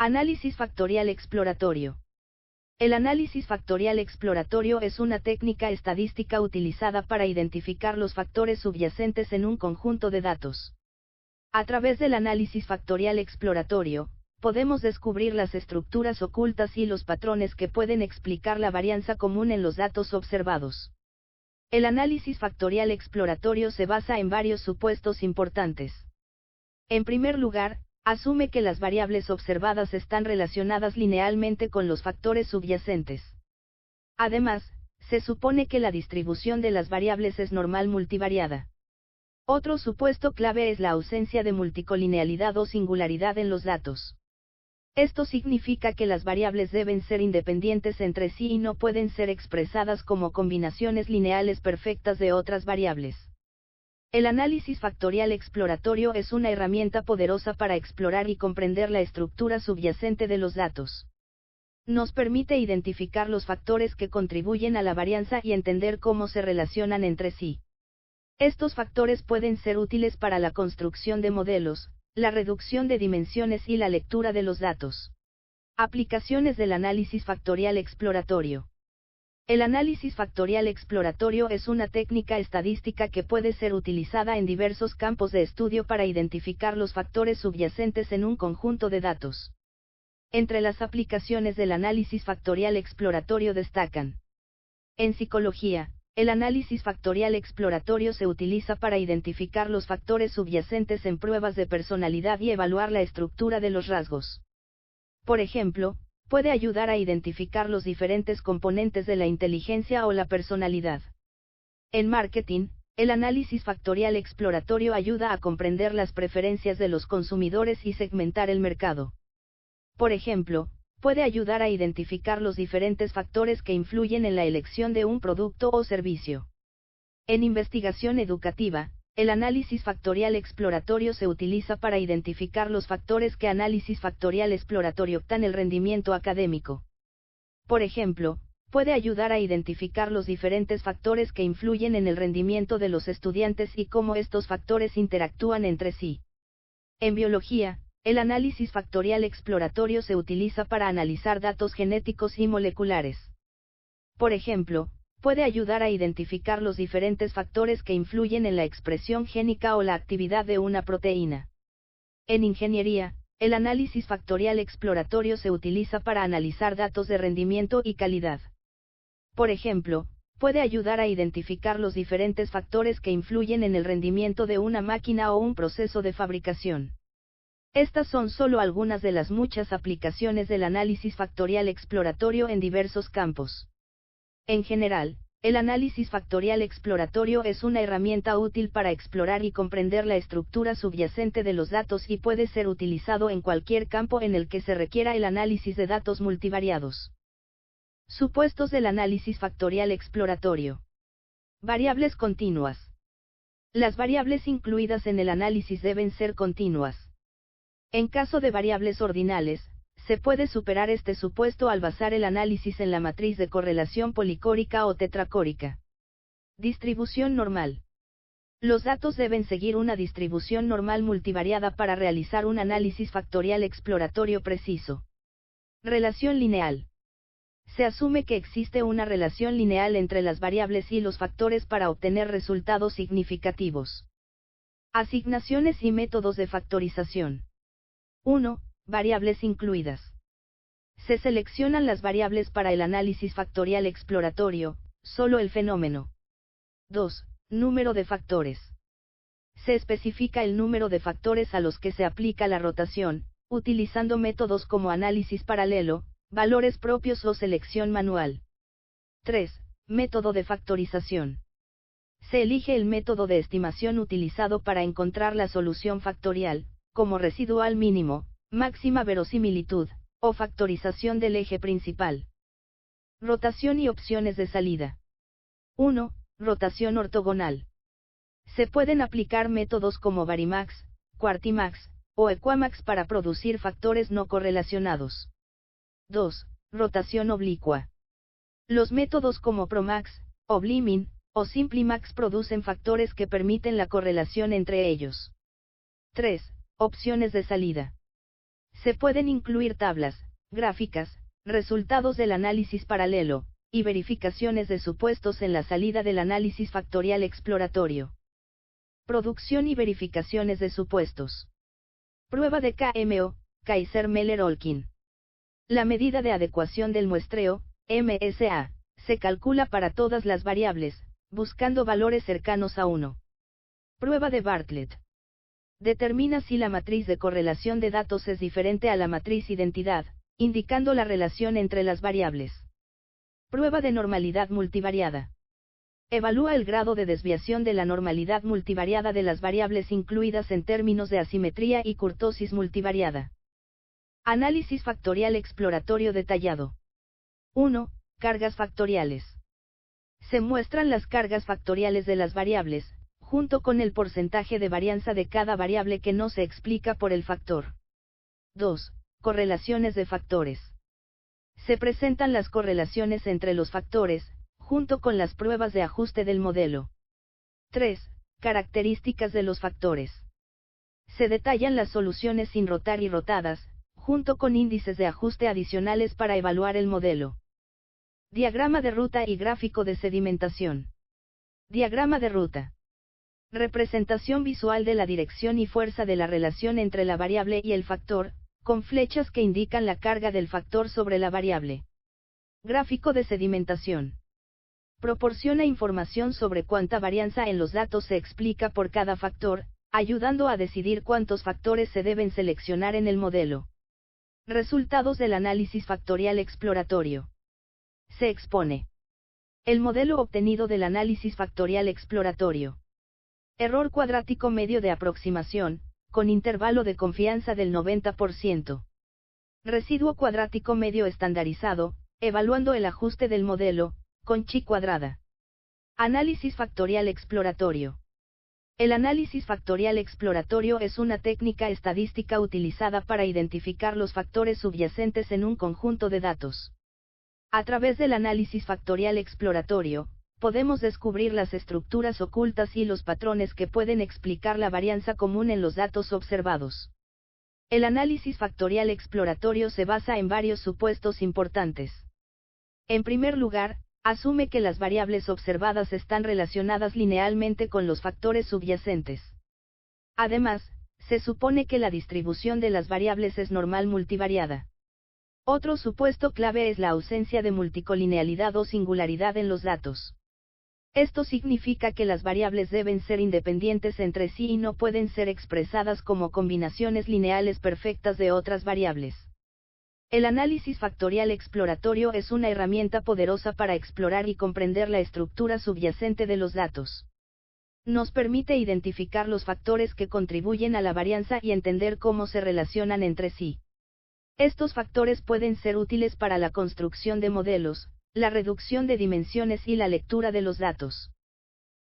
Análisis factorial exploratorio. El análisis factorial exploratorio es una técnica estadística utilizada para identificar los factores subyacentes en un conjunto de datos. A través del análisis factorial exploratorio, podemos descubrir las estructuras ocultas y los patrones que pueden explicar la varianza común en los datos observados. El análisis factorial exploratorio se basa en varios supuestos importantes. En primer lugar, asume que las variables observadas están relacionadas linealmente con los factores subyacentes. Además, se supone que la distribución de las variables es normal multivariada. Otro supuesto clave es la ausencia de multicolinealidad o singularidad en los datos. Esto significa que las variables deben ser independientes entre sí y no pueden ser expresadas como combinaciones lineales perfectas de otras variables. El análisis factorial exploratorio es una herramienta poderosa para explorar y comprender la estructura subyacente de los datos. Nos permite identificar los factores que contribuyen a la varianza y entender cómo se relacionan entre sí. Estos factores pueden ser útiles para la construcción de modelos, la reducción de dimensiones y la lectura de los datos. Aplicaciones del análisis factorial exploratorio. El análisis factorial exploratorio es una técnica estadística que puede ser utilizada en diversos campos de estudio para identificar los factores subyacentes en un conjunto de datos. Entre las aplicaciones del análisis factorial exploratorio destacan: en psicología, el análisis factorial exploratorio se utiliza para identificar los factores subyacentes en pruebas de personalidad y evaluar la estructura de los rasgos. Por ejemplo, puede ayudar a identificar los diferentes componentes de la inteligencia o la personalidad. En marketing, el análisis factorial exploratorio ayuda a comprender las preferencias de los consumidores y segmentar el mercado. Por ejemplo, puede ayudar a identificar los diferentes factores que influyen en la elección de un producto o servicio. En investigación educativa, el análisis factorial exploratorio se utiliza para identificar los factores que análisis factorial exploratorio obtiene el rendimiento académico. Por ejemplo, puede ayudar a identificar los diferentes factores que influyen en el rendimiento de los estudiantes y cómo estos factores interactúan entre sí. En biología, el análisis factorial exploratorio se utiliza para analizar datos genéticos y moleculares. Por ejemplo, puede ayudar a identificar los diferentes factores que influyen en la expresión génica o la actividad de una proteína. En ingeniería, el análisis factorial exploratorio se utiliza para analizar datos de rendimiento y calidad. Por ejemplo, puede ayudar a identificar los diferentes factores que influyen en el rendimiento de una máquina o un proceso de fabricación. Estas son solo algunas de las muchas aplicaciones del análisis factorial exploratorio en diversos campos. En general, el análisis factorial exploratorio es una herramienta útil para explorar y comprender la estructura subyacente de los datos y puede ser utilizado en cualquier campo en el que se requiera el análisis de datos multivariados. Supuestos del análisis factorial exploratorio. Variables continuas. Las variables incluidas en el análisis deben ser continuas. En caso de variables ordinales, se puede superar este supuesto al basar el análisis en la matriz de correlación policórica o tetracórica. Distribución normal. Los datos deben seguir una distribución normal multivariada para realizar un análisis factorial exploratorio preciso. Relación lineal. Se asume que existe una relación lineal entre las variables y los factores para obtener resultados significativos. Asignaciones y métodos de factorización. 1. Variables incluidas. Se seleccionan las variables para el análisis factorial exploratorio, solo el fenómeno. 2. Número de factores. Se especifica el número de factores a los que se aplica la rotación, utilizando métodos como análisis paralelo, valores propios o selección manual. 3. Método de factorización. Se elige el método de estimación utilizado para encontrar la solución factorial, como residual mínimo, máxima verosimilitud, o factorización del eje principal. Rotación y opciones de salida. 1. Rotación ortogonal. Se pueden aplicar métodos como Varimax, Quartimax, o Equamax para producir factores no correlacionados. 2. Rotación oblicua. Los métodos como Promax, Oblimin, o Simplimax producen factores que permiten la correlación entre ellos. 3. Opciones de salida. Se pueden incluir tablas, gráficas, resultados del análisis paralelo, y verificaciones de supuestos en la salida del análisis factorial exploratorio. Producción y verificaciones de supuestos. Prueba de KMO, Kaiser-Meller-Olkin. La medida de adecuación del muestreo, MSA, se calcula para todas las variables, buscando valores cercanos a 1. Prueba de Bartlett. Determina si la matriz de correlación de datos es diferente a la matriz identidad, indicando la relación entre las variables. Prueba de normalidad multivariada. Evalúa el grado de desviación de la normalidad multivariada de las variables incluidas en términos de asimetría y kurtosis multivariada. Análisis factorial exploratorio detallado. 1. Cargas factoriales. Se muestran las cargas factoriales de las variables, junto con el porcentaje de varianza de cada variable que no se explica por el factor. 2. Correlaciones de factores. Se presentan las correlaciones entre los factores, junto con las pruebas de ajuste del modelo. 3. Características de los factores. Se detallan las soluciones sin rotar y rotadas, junto con índices de ajuste adicionales para evaluar el modelo. Diagrama de ruta y gráfico de sedimentación. Diagrama de ruta. Representación visual de la dirección y fuerza de la relación entre la variable y el factor, con flechas que indican la carga del factor sobre la variable. Gráfico de sedimentación. Proporciona información sobre cuánta varianza en los datos se explica por cada factor, ayudando a decidir cuántos factores se deben seleccionar en el modelo. Resultados del análisis factorial exploratorio. Se expone. El modelo obtenido del análisis factorial exploratorio. Error cuadrático medio de aproximación, con intervalo de confianza del 90%. Residuo cuadrático medio estandarizado, evaluando el ajuste del modelo, con chi cuadrada. Análisis factorial exploratorio. El análisis factorial exploratorio es una técnica estadística utilizada para identificar los factores subyacentes en un conjunto de datos. A través del análisis factorial exploratorio, podemos descubrir las estructuras ocultas y los patrones que pueden explicar la varianza común en los datos observados. El análisis factorial exploratorio se basa en varios supuestos importantes. En primer lugar, asume que las variables observadas están relacionadas linealmente con los factores subyacentes. Además, se supone que la distribución de las variables es normal multivariada. Otro supuesto clave es la ausencia de multicolinealidad o singularidad en los datos. Esto significa que las variables deben ser independientes entre sí y no pueden ser expresadas como combinaciones lineales perfectas de otras variables. El análisis factorial exploratorio es una herramienta poderosa para explorar y comprender la estructura subyacente de los datos. Nos permite identificar los factores que contribuyen a la varianza y entender cómo se relacionan entre sí. Estos factores pueden ser útiles para la construcción de modelos, la reducción de dimensiones y la lectura de los datos.